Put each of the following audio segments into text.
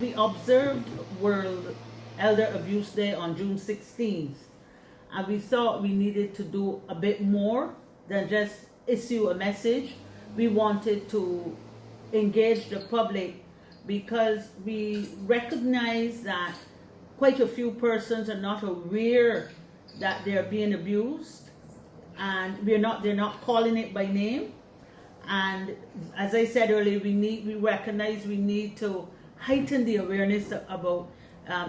We observed World Elder Abuse Day on June 16th, and we thought we needed to do a bit more than just issue a message. We wanted to engage the public because we recognize that quite a few persons are not aware that they're being abused, and they're not calling it by name. And as I said earlier, we recognize we need to heighten the awareness about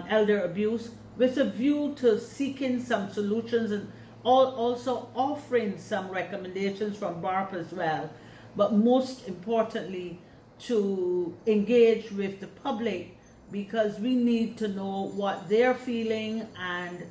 elder abuse with a view to seeking some solutions and also offering some recommendations from BARP as well. But most importantly, to engage with the public, because we need to know what they're feeling, and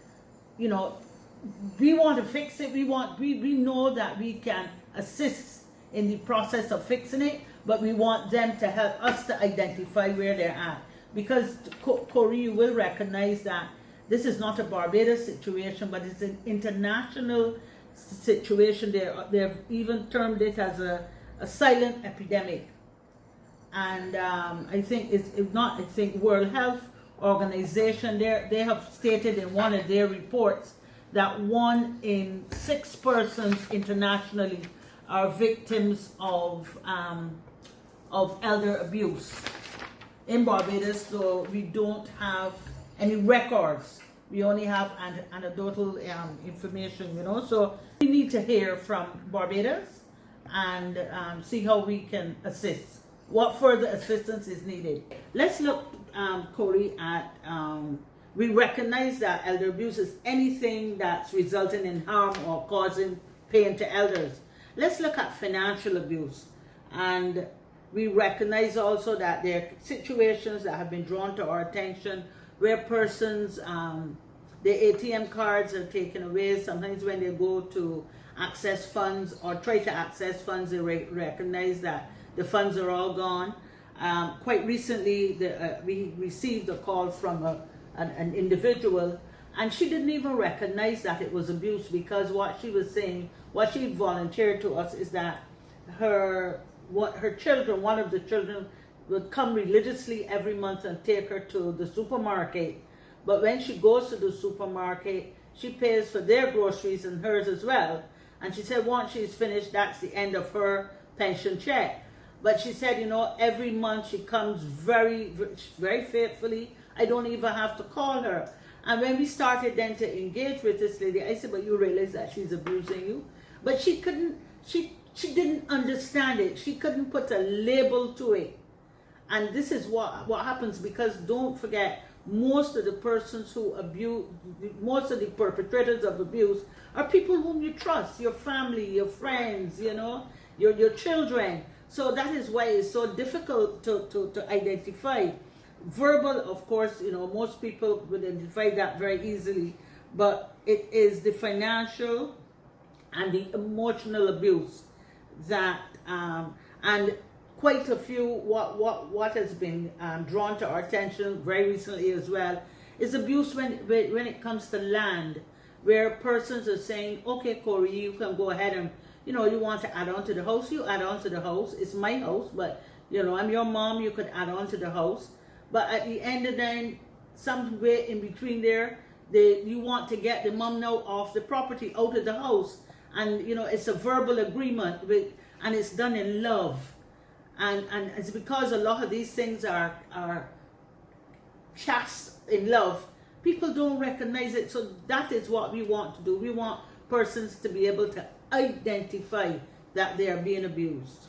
we want to fix it. We know that we can assist in the process of fixing it, but we want them to help us to identify where they're at. Because Corey, you will recognize that this is not a Barbados situation, but it's an international situation. They've even termed it as a silent epidemic. And I think I think World Health Organization, they have stated in one of their reports that 1 in 6 persons internationally are victims of elder abuse. In Barbados, though, we don't have any records. We only have anecdotal information, So we need to hear from Barbados and see how we can assist. What further assistance is needed? Let's look, Corey, at we recognize that elder abuse is anything that's resulting in harm or causing pain to elders. Let's look at financial abuse. And we recognize also that there are situations that have been drawn to our attention where persons, their ATM cards are taken away. Sometimes when they go to access funds or try to access funds, they recognize that the funds are all gone. Quite recently, we received a call from an individual, and she didn't even recognize that it was abuse, because what she was saying, what she volunteered to us, is that her children, one of the children, would come religiously every month and take her to the supermarket. But when she goes to the supermarket, she pays for their groceries and hers as well. And she said once she's finished, that's the end of her pension check. But she said, every month she comes very, very faithfully. I don't even have to call her. And when we started then to engage with this lady, I said, but you realize that she's abusing you? But she didn't understand it. She couldn't put a label to it. And this is what happens, because don't forget, most of the persons who abuse, most of the perpetrators of abuse are people whom you trust, your family, your friends, your children. So that is why it's so difficult to identify. Verbal, of course, most people would identify that very easily, but it is the financial and the emotional abuse that, and quite a few, what has been drawn to our attention very recently as well, is abuse when it comes to land, where persons are saying, okay, Corey, you can go ahead and, you want to add on to the house, you add on to the house. It's my house, but, I'm your mom, you could add on to the house. But at the end of the day, somewhere in between there, you want to get the mom now off the property, out of the house. And, it's a verbal agreement, and it's done in love. And it's because a lot of these things are cast in love. People don't recognize it. So that is what we want to do. We want persons to be able to identify that they are being abused.